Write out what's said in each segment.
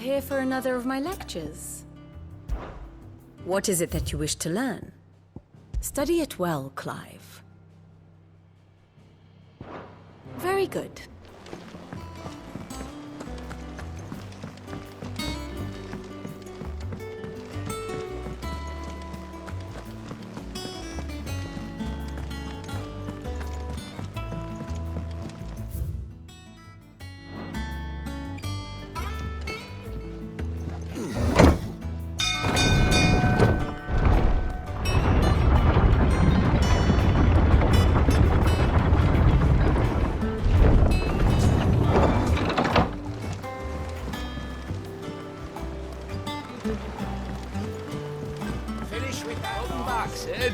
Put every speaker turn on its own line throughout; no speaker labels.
here for another of my lectures? What is it that you wish to learn? Study it well, Clive. Very good.
Finish with that open back, Sid.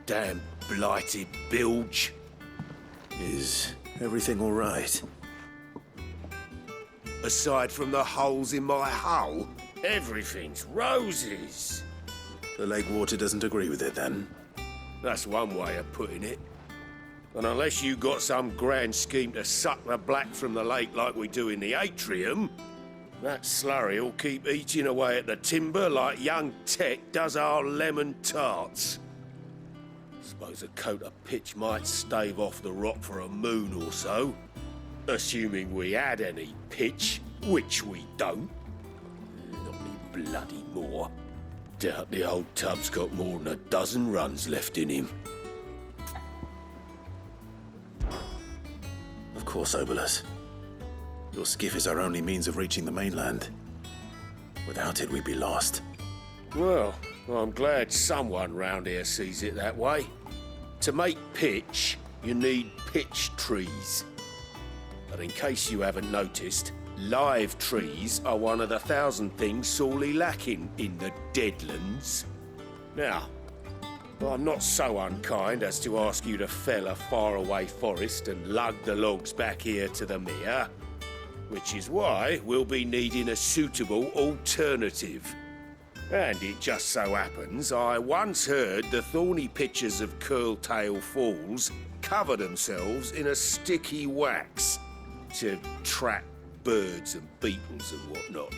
Damn blighted bilge.
Is everything all right?
Aside from the holes in my hull, everything's roses.
The lake water doesn't agree with it, then?
That's one way of putting it. And unless you got some grand scheme to suck the black from the lake like we do in the atrium, that slurry will keep eating away at the timber like young Tech does our lemon tarts. Suppose a coat of pitch might stave off the rot for a moon or so. Assuming we had any pitch, which we don't. Not any bloody more. Doubt the old tub's got more than a dozen runs left in him.
Of course, Obolus. Your skiff is our only means of reaching the mainland. Without it, we'd be lost.
Well, I'm glad someone round here sees it that way. To make pitch, you need pitch trees. But in case you haven't noticed, live trees are one of the 1,000 things sorely lacking in the Deadlands. Now, I'm not so unkind as to ask you to fell a faraway forest and lug the logs back here to the mere, which is why we'll be needing a suitable alternative. And it just so happens I once heard the thorny pitchers of Curltail Falls cover themselves in a sticky wax to trap birds and beetles and whatnot.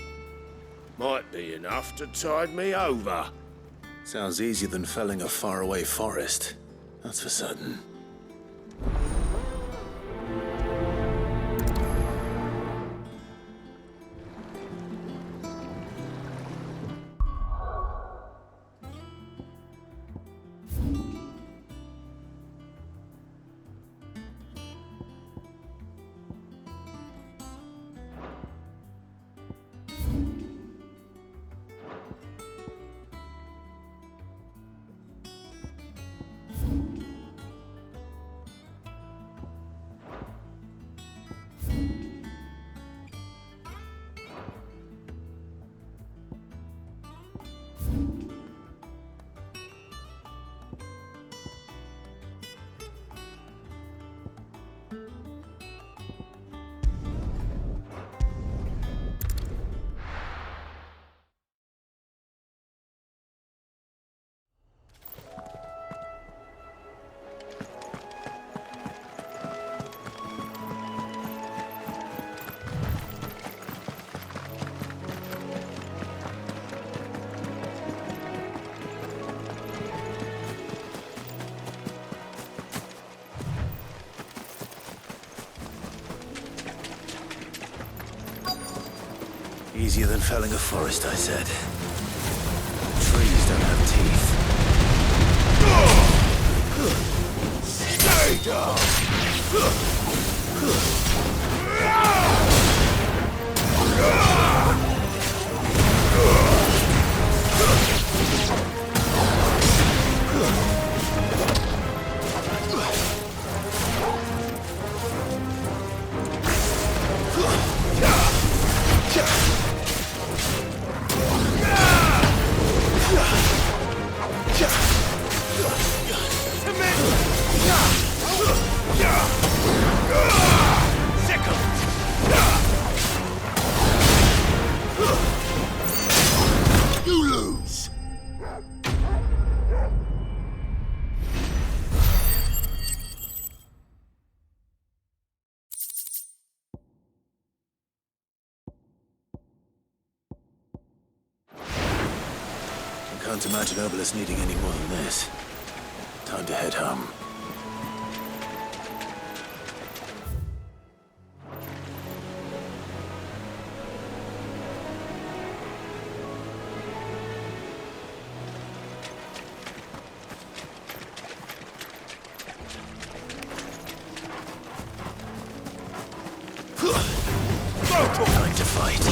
Might be enough to tide me over.
Sounds easier than felling a faraway forest. That's for certain. Easier than felling a forest, I said. Trees don't have teeth.
Stay down! Sickle!
Can't imagine Obelisk needing any more than this. Time to head home. Time to fight.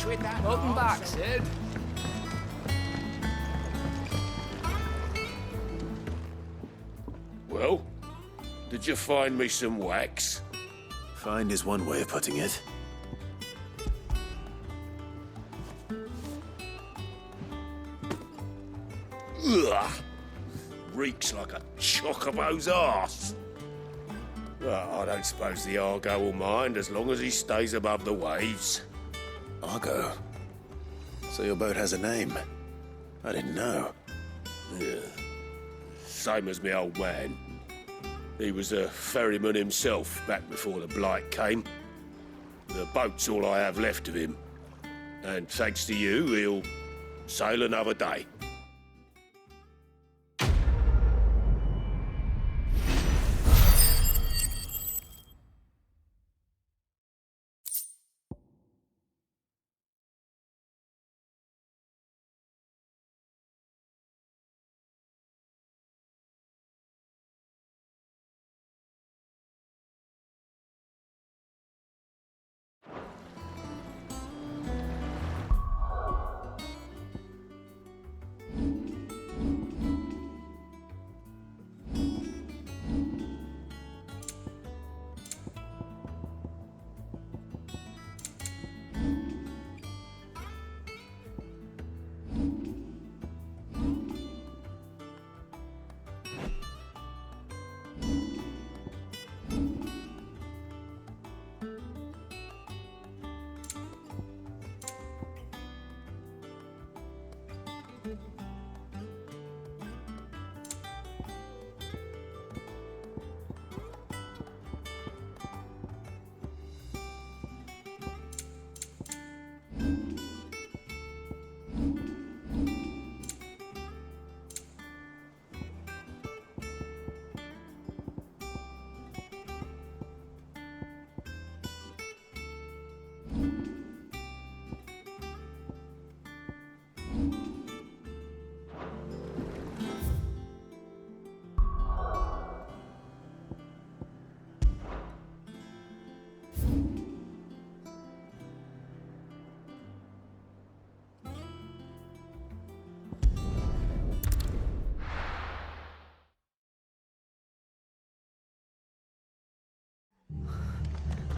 With that. Welcome back, Sid.
Well, did you find me some wax?
Find is one way of putting it.
Ugh! Reeks like a chocobo's arse. Well, I don't suppose the Argo will mind as long as he stays above the waves.
Argo. So your boat has a name. I didn't know.
Yeah. Same as my old man. He was a ferryman himself back before the Blight came. The boat's all I have left of him. And thanks to you, he'll sail another day.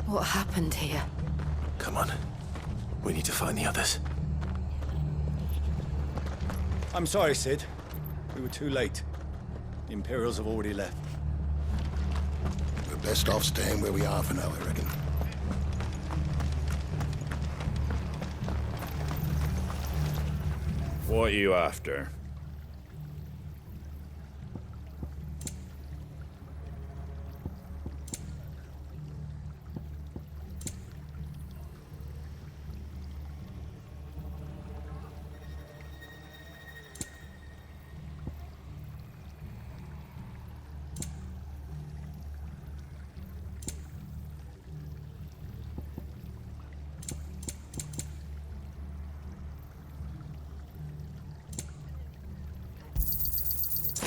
What happened here?
Come on. We need to find the others.
I'm sorry, Sid. We were too late. The Imperials have already left.
We're best off staying where we are for now, I reckon.
What are you after?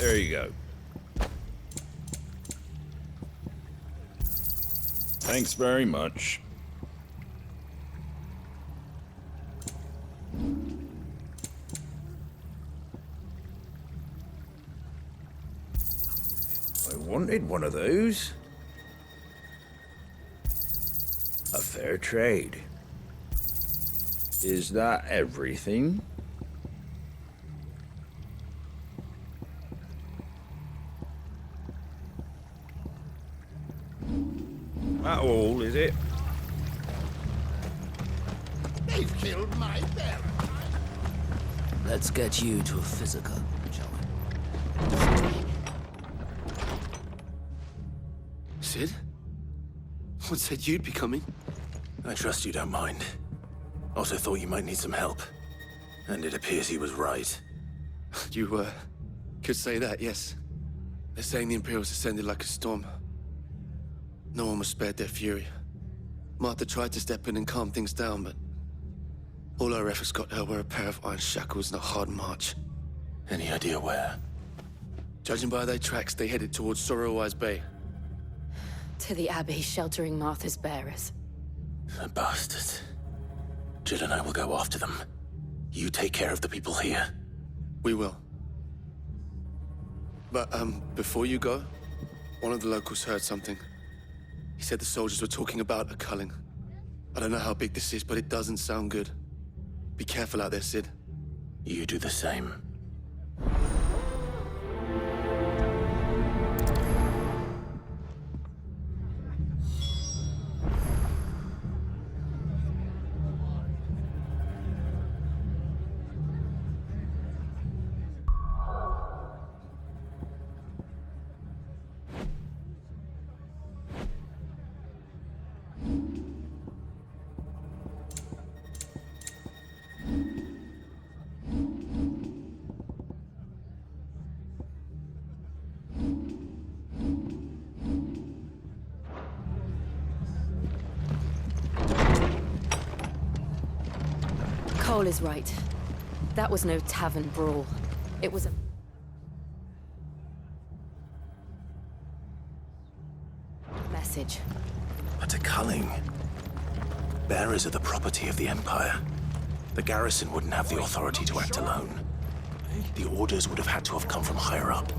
There you go. Thanks very much. I wanted one of those. A fair trade. Is that everything? That all, is it?
They've killed my bear.
Let's get you to a physical, shall we?
Sid? What said you'd be coming?
I trust you don't mind. Also thought you might need some help. And it appears he was right.
You, could say that, yes. They're saying the Imperials ascended like a storm. No one was spared their fury. Martha tried to step in and calm things down, but all our efforts got her were a pair of iron shackles and a hard march.
Any idea where?
Judging by their tracks, they headed towards Sorrowwise Bay.
To the Abbey sheltering Martha's bearers.
The bastards. Jill and I will go after them. You take care of the people here.
We will. But, before you go, one of the locals heard something. He said the soldiers were talking about a culling. I don't know how big this is, but it doesn't sound good. Be careful out there, Sid.
You do the same.
Cole is right. That was no tavern brawl. It was a... message.
But a culling. Bearers are the property of the Empire. The garrison wouldn't have the authority to act alone. The orders would have had to have come from higher up.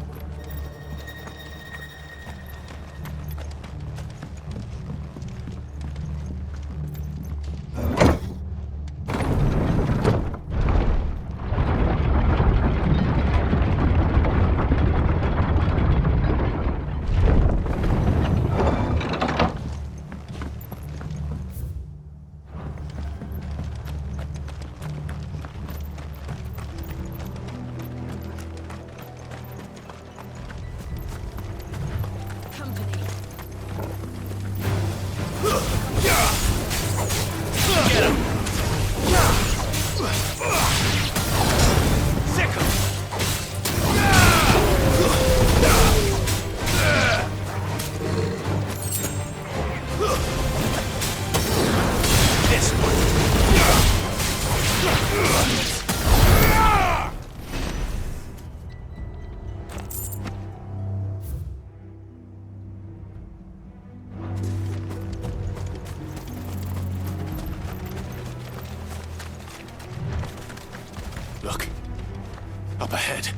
ahead.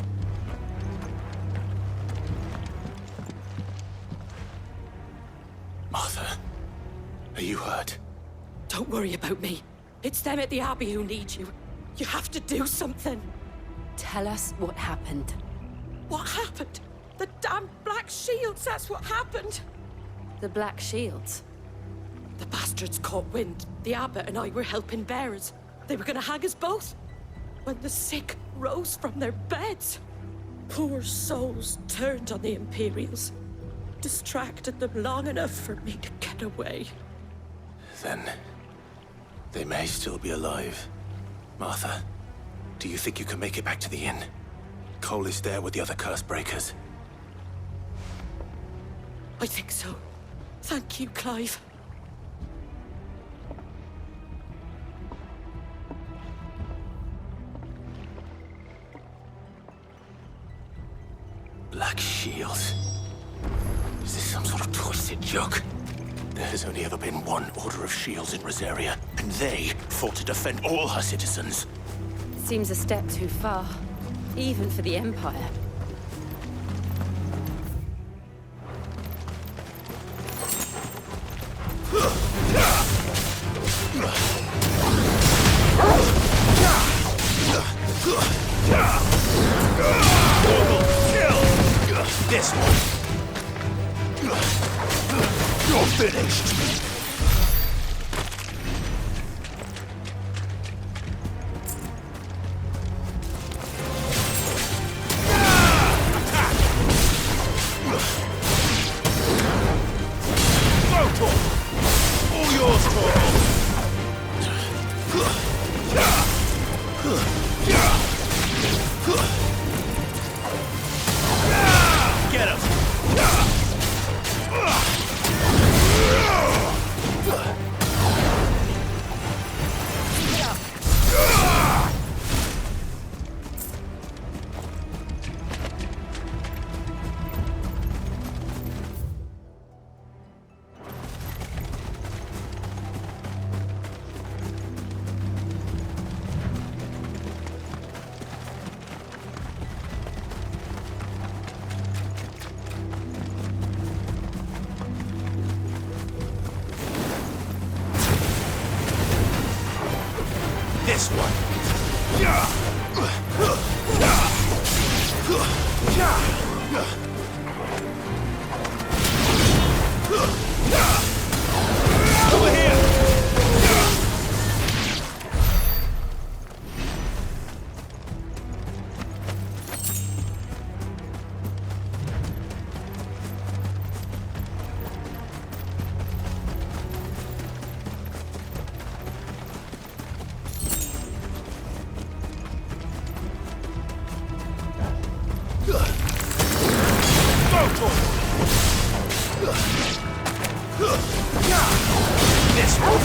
Martha, are you hurt?
Don't worry about me. It's them at the Abbey who need you. You have to do something.
Tell us what happened.
What happened? The damn Black Shields, that's what happened.
The Black Shields?
The bastards caught wind. The abbot and I were helping bearers. They were gonna hang us both. When the sick rose from their beds, poor souls turned on the Imperials. Distracted them long enough for me to get away.
Then they may still be alive. Martha, do you think you can make it back to the inn? Cole is there with the other curse breakers.
I think so. Thank you, Clive.
Black Shields. Is this some sort of twisted joke? There has only ever been one Order of Shields in Rosaria, and they fought to defend all her citizens.
Seems a step too far, even for the Empire.
This one. You're finished. All yours, Torvald. Get him! This one. Over here. This one.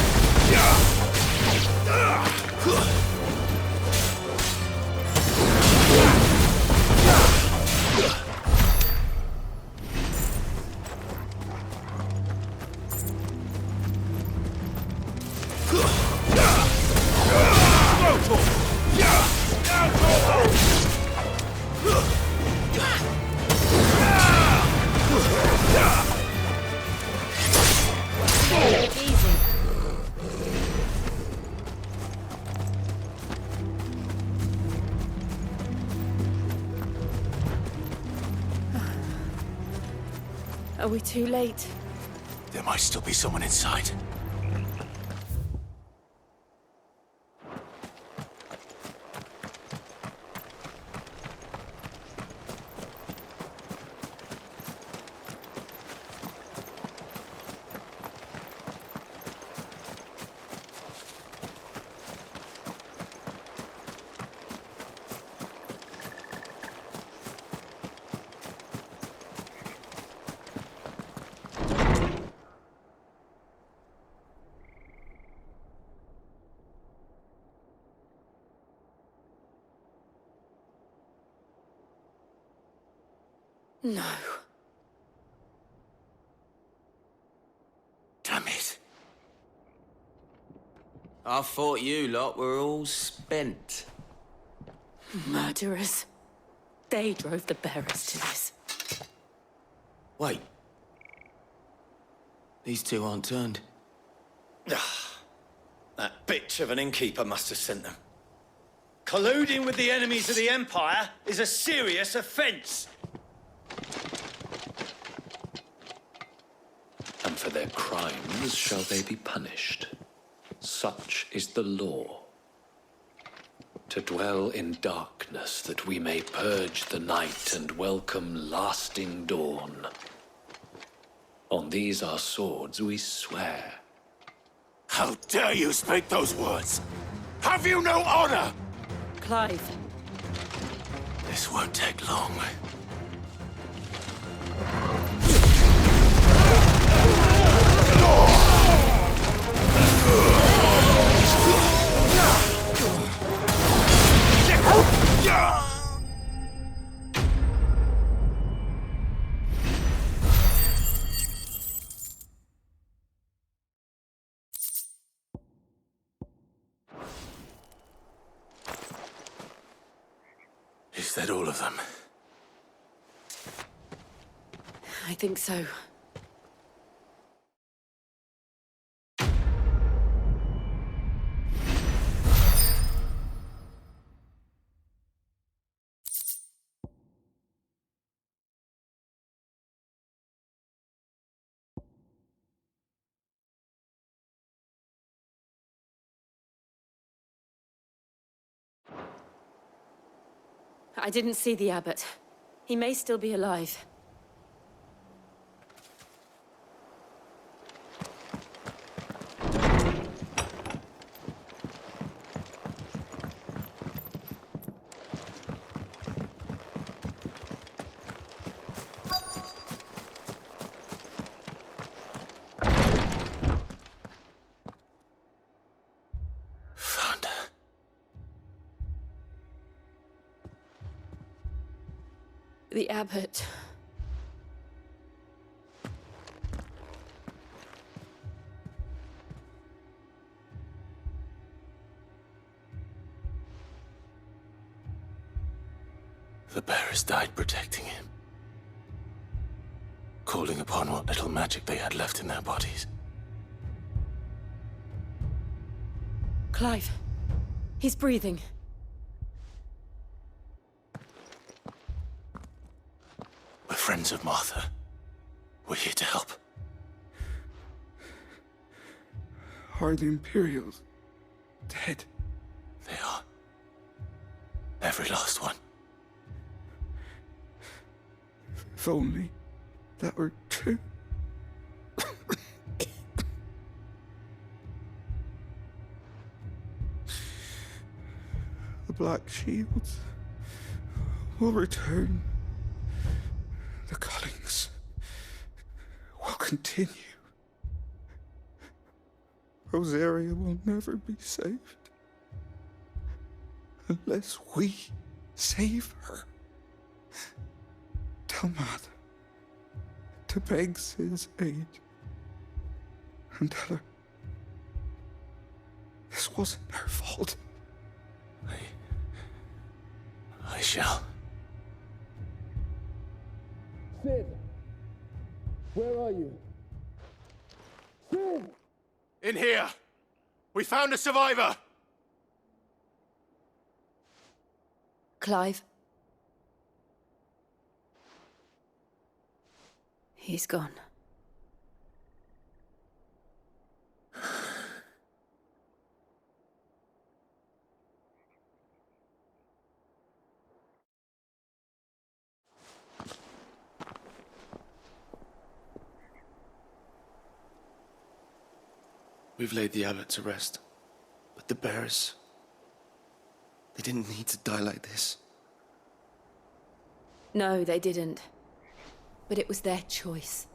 Are we too late?
There might still be someone inside.
No.
Damn it.
I thought you lot were all spent.
Murderers. They drove the bearers to this.
Wait. These two aren't turned.
That bitch of an innkeeper must have sent them. Colluding with the enemies of the Empire is a serious offense.
And for their crimes shall they be punished. Such is the law. To dwell in darkness that we may purge the night and welcome lasting dawn. On these our swords we swear.
How dare you speak those words? Have you no honor?
Clive,
This won't take long. Is that all of them?
I think so. I didn't see the abbot. He may still be alive.
Found her.
The abbot.
The bearers died protecting him. Calling upon what little magic they had left in their bodies.
Clive. He's breathing.
We're friends of Martha. We're here to help.
Are the Imperials dead?
They are. Every last one.
If only that were true. The Black Shields will return. The Cullings will continue. Rosaria will never be saved unless we save her. Tell Matt to beg Sid's aid and tell her this wasn't her fault.
I shall.
Sid! Where are you? Sid! In here! We found a survivor!
Clive. He's gone.
We've laid the abbot to rest. But the bearers... they didn't need to die like this.
No, they didn't. But it was their choice.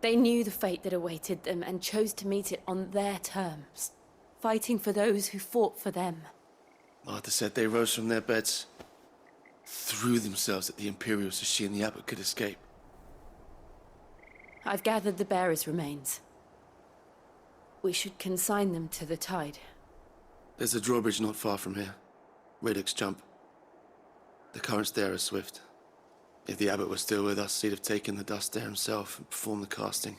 They knew the fate that awaited them and chose to meet it on their terms, fighting for those who fought for them.
Martha said they rose from their beds, threw themselves at the Imperials so she and the abbot could escape.
I've gathered the bearers' remains. We should consign them to the tide.
There's a drawbridge not far from here. Radix jump. The currents there are swift. If the abbot was still with us, he'd have taken the dust there himself and performed the casting.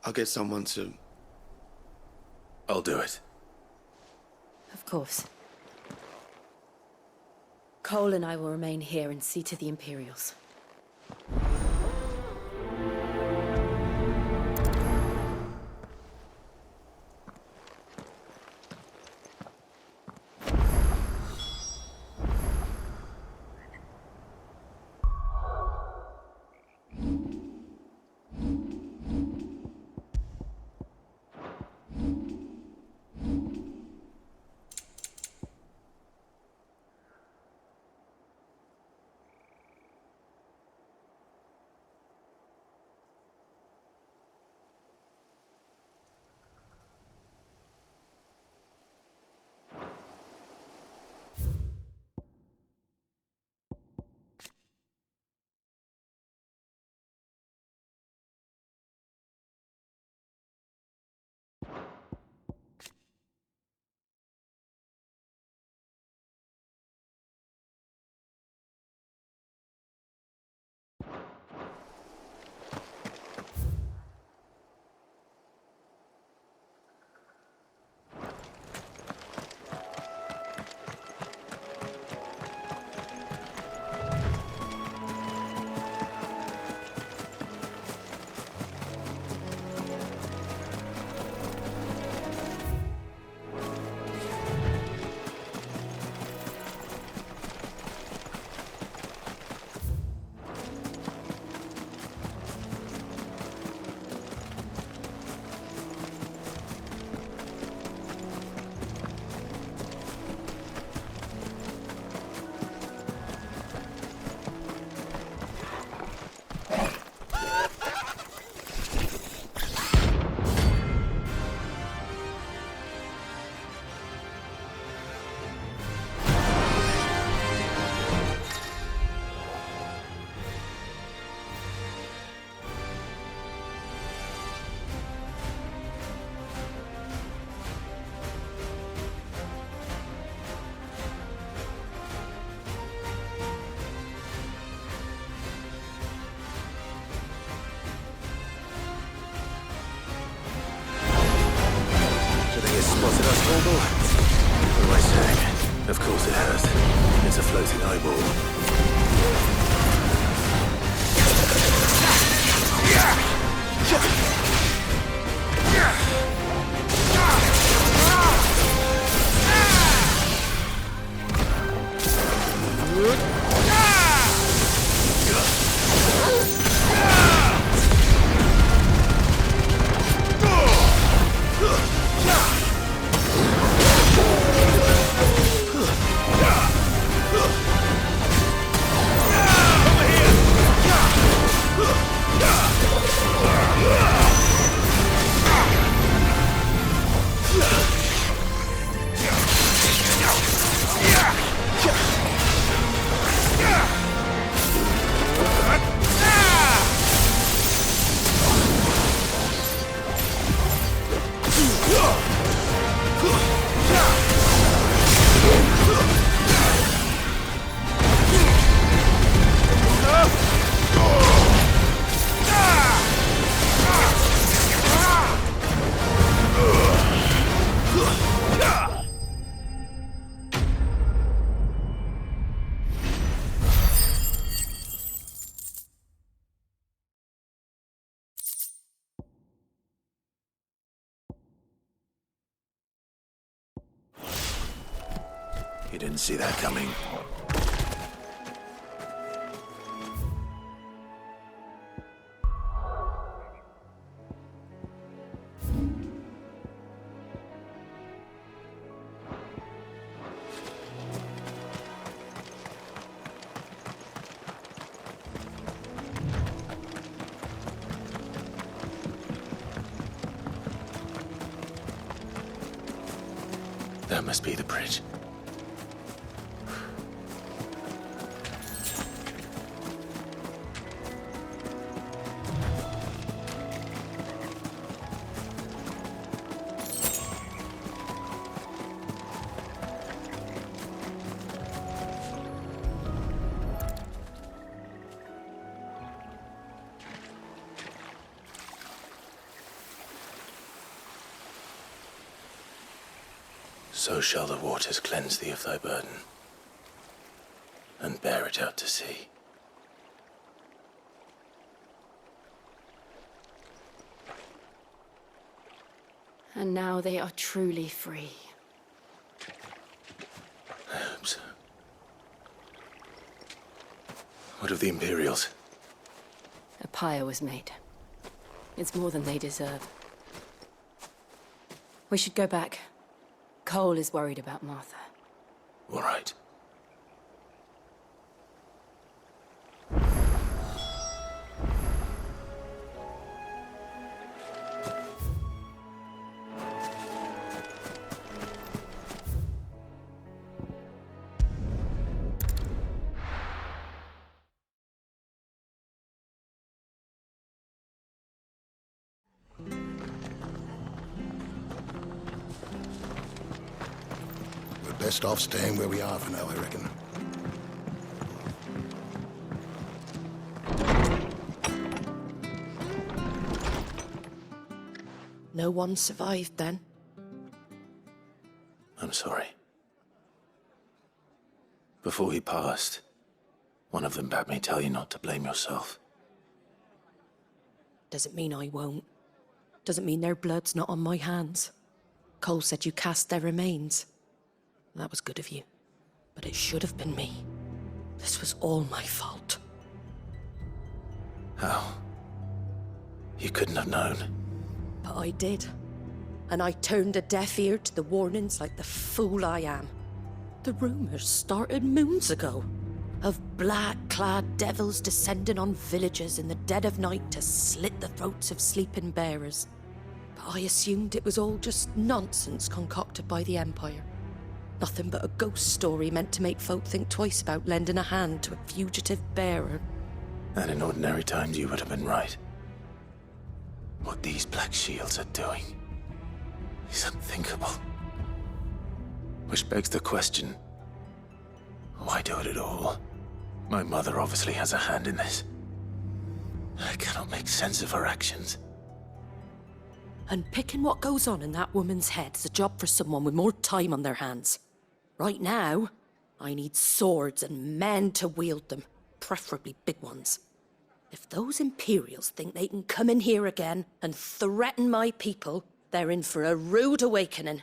I'll get someone to...
I'll do it.
Of course. Cole and I will remain here and see to the Imperials.
Spotted us, Horrible? What am I saying? Of course it has. It's a floating eyeball. You didn't see that coming. That must be the bridge. So shall the waters cleanse thee of thy burden, and bear it out to sea.
And now they are truly free.
I hope so. What of the Imperials?
A pyre was made. It's more than they deserve. We should go back. Cole is worried about Martha.
All right.
Best off staying where we are for now, I reckon.
No one survived then?
I'm sorry. Before he passed, one of them bade me tell you not to blame yourself.
Doesn't mean I won't. Doesn't mean their blood's not on my hands. Cole said you cast their remains. That was good of you. But it should have been me. This was all my fault.
How? You couldn't have known.
But I did. And I turned a deaf ear to the warnings like the fool I am. The rumors started moons ago. Of black-clad devils descending on villages in the dead of night to slit the throats of sleeping bearers. But I assumed it was all just nonsense concocted by the Empire. Nothing but a ghost story meant to make folk think twice about lending a hand to a fugitive bearer.
And in ordinary times you would have been right. What these Black Shields are doing is unthinkable. Which begs the question, why do it at all? My mother obviously has a hand in this. I cannot make sense of her actions.
And picking what goes on in that woman's head is a job for someone with more time on their hands. Right now, I need swords and men to wield them, preferably big ones. If those Imperials think they can come in here again and threaten my people, they're in for a rude awakening.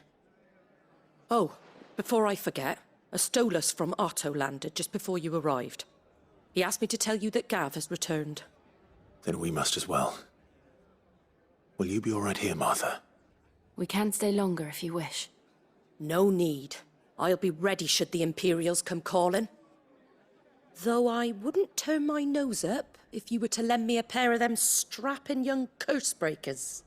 Oh, before I forget, a Stolas from Otto landed just before you arrived. He asked me to tell you that Gav has returned.
Then we must as well. Will you be all right here, Martha?
We can stay longer if you wish.
No need. I'll be ready should the Imperials come calling. Though I wouldn't turn my nose up if you were to lend me a pair of them strapping young curse breakers.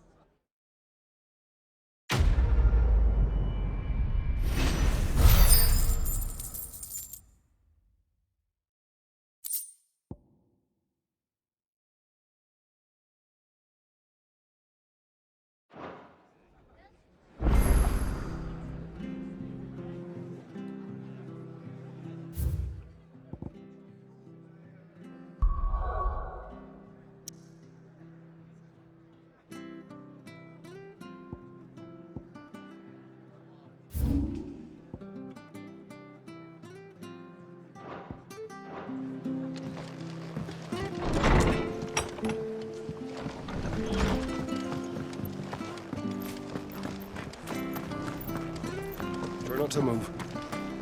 Try not to move.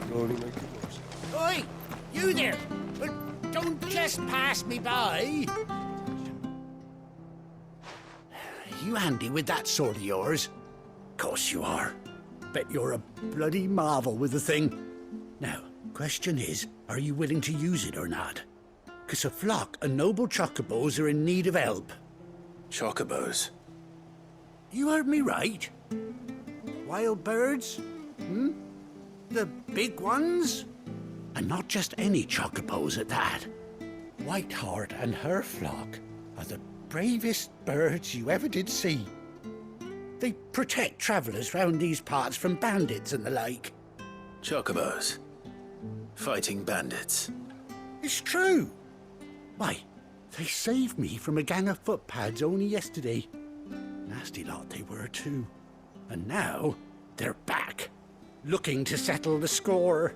You'll only make it worse.
Oi! You there! Well, don't just pass me by! You handy with that sword of yours? Course you are. Bet you're a bloody marvel with the thing. Now, question is, are you willing to use it or not? 'Cause a flock of noble chocobos are in need of help.
Chocobos?
You heard me right. Wild birds? The big ones? And not just any chocobos at that. Whiteheart and her flock are the bravest birds you ever did see. They protect travellers round these parts from bandits and the like.
Chocobos? Fighting bandits?
It's true. Why, they saved me from a gang of footpads only yesterday. Nasty lot they were too. And now, they're back. looking to settle the score.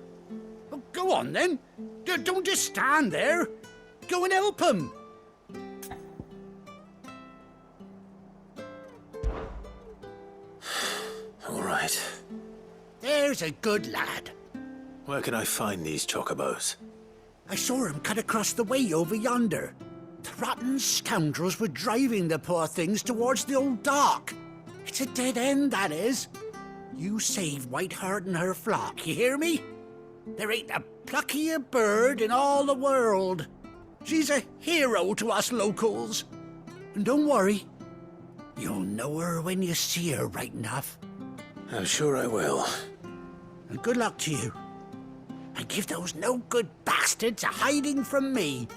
Well, go on then. Don't just stand there. Go and help him.
All right.
There's a good lad.
Where can I find these chocobos?
I saw him cut across the way over yonder. The rotten scoundrels were driving the poor things towards the old dock. It's a dead end, that is. You save Whiteheart and her flock, you hear me? There ain't a pluckier bird in all the world. She's a hero to us locals. And don't worry, you'll know her when you see her right enough.
I'm sure I will.
And good luck to you. And give those no-good bastards a hiding from me.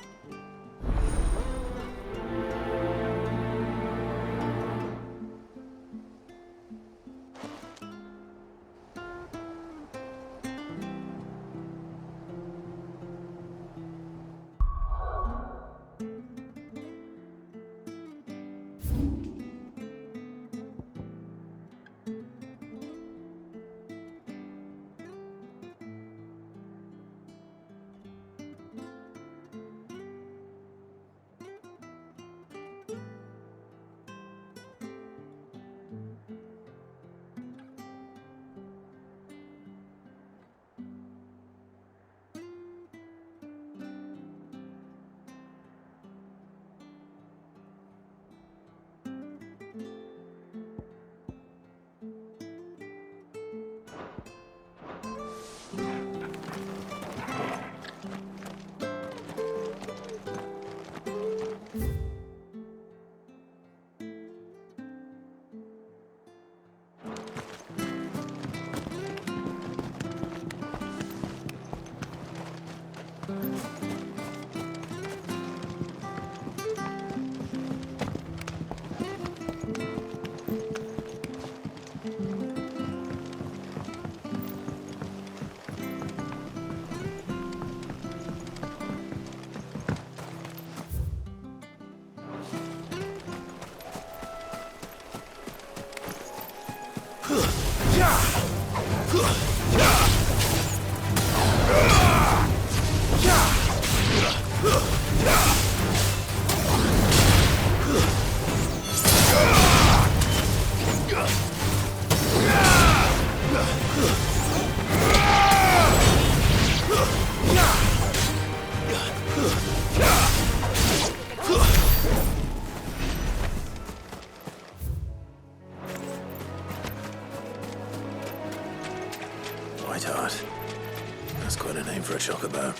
Whiteheart. That's quite a name for a chocobo.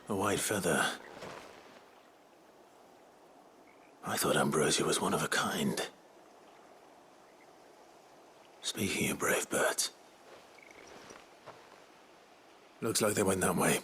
A white feather. I thought Ambrosia was one of a kind. Speaking of brave birds, looks like they went that way.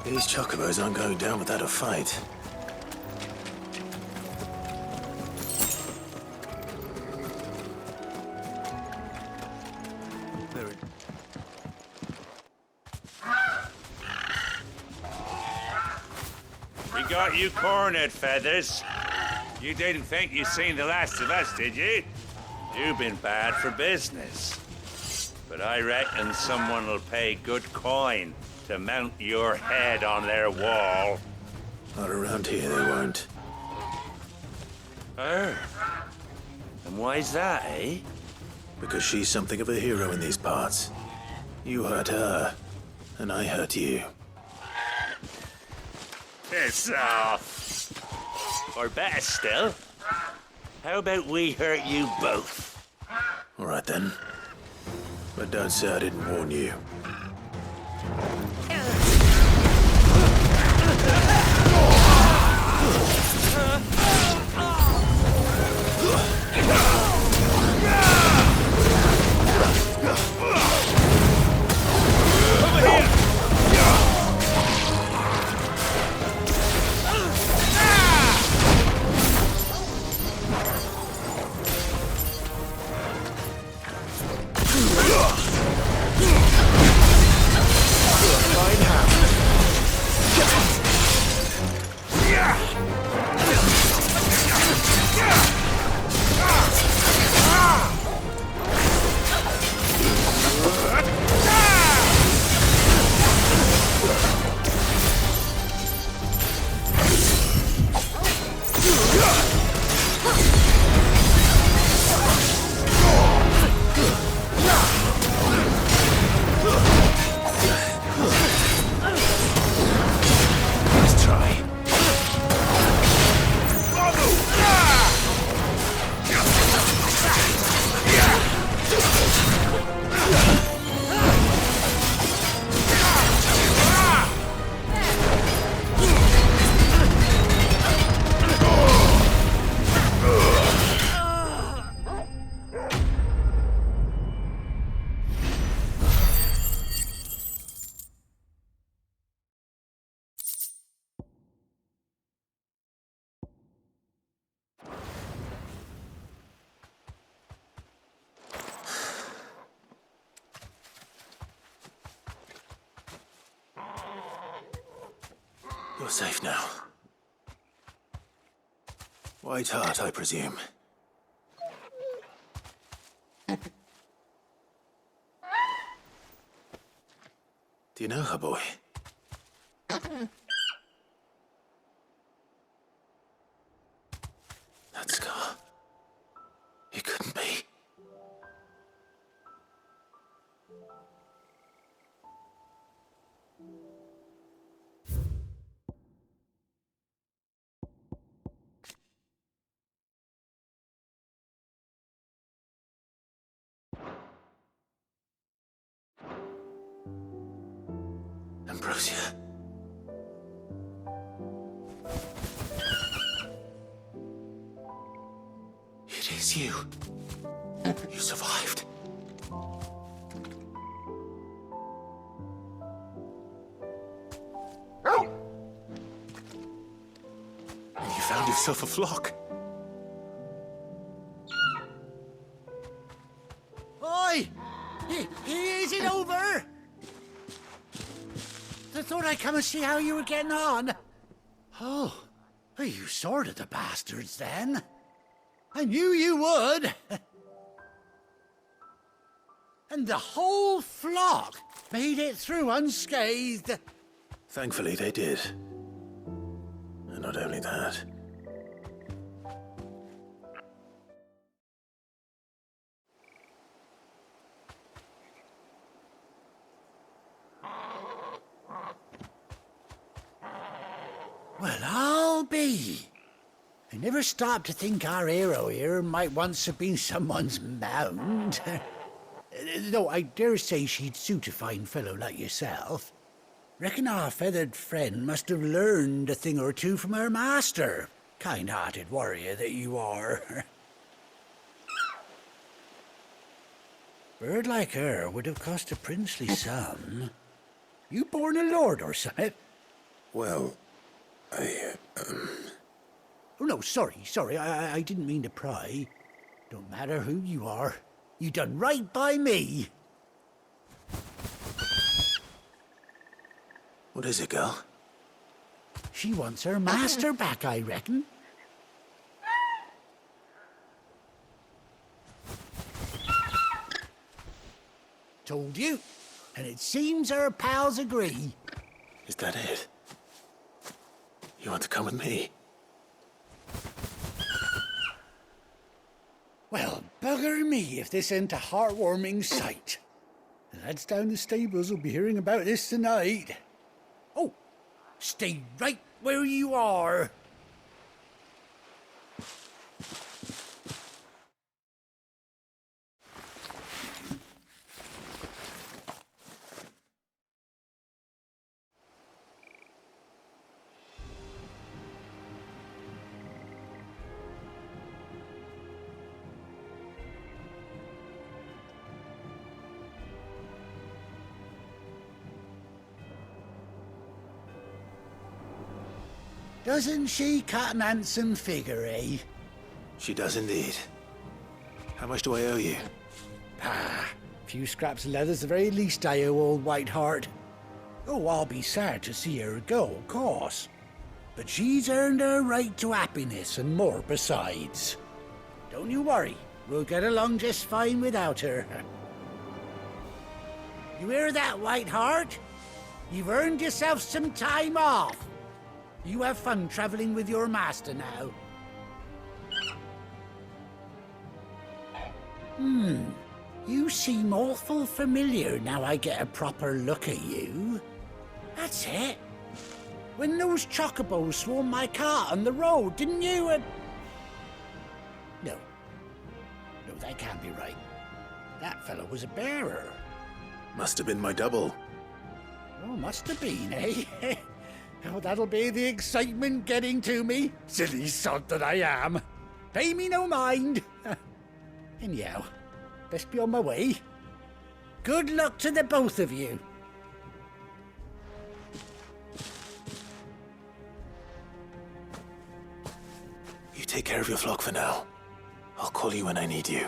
These chocobos aren't going down without a fight.
We got you cornered, Feathers. You didn't think you'd seen the last of us, did you? You've been bad for business. But I reckon someone will pay good coin to mount your head on their wall.
Not around here, they won't.
Oh. And why's that, eh?
Because she's something of a hero in these parts. You hurt her, and I hurt you.
Piss off. Or better still, how about we hurt you both?
All right then. But don't say I didn't warn you. You're safe now. White Heart, I presume. Do you know her, boy? That scar. It couldn't be. Ambrosia. It is you. You survived. And you found yourself a flock.
Oi! Is it over? I thought I I come and see how you were getting on? Oh, well, you sorted the bastards then. I knew you would. And the whole flock made it through unscathed.
Thankfully, they did. And not only that.
Well, I'll be. I never stopped to think our hero here might once have been someone's mount. Though I dare say she'd suit a fine fellow like yourself. Reckon our feathered friend must have learned a thing or two from her master. Kind-hearted warrior that you are. Bird like her would have cost a princely sum. You born a lord or something?
Well,
Oh, no, sorry. I didn't mean to pry. Don't matter who you are. You done right by me.
What is it, girl?
She wants her master back, I reckon. Told you. And it seems her pals agree.
Is that it? You want to come with me?
Well, bugger me if this ain't a heartwarming sight. The lads down the stables will be hearing about this tonight. Oh, stay right where you are. Doesn't she cut an handsome figure, eh?
She does indeed. How much do I owe you?
Ah, a few scraps of leather's the very least I owe old Whiteheart. Oh, I'll be sad to see her go, of course. But she's earned her right to happiness and more besides. Don't you worry, we'll get along just fine without her. You hear that, Whiteheart? You've earned yourself some time off. You have fun traveling with your master now. You seem awful familiar now I get a proper look at you. That's it. When those chocobos swarmed my cart on the road, didn't you? No, that can't be right. That fellow was a bearer.
Must have been my double.
Oh, must have been, eh? Oh, that'll be the excitement getting to me. Silly sod that I am. Pay me no mind. Anyhow, best be on my way. Good luck to the both of you.
You take care of your flock for now. I'll call you when I need you.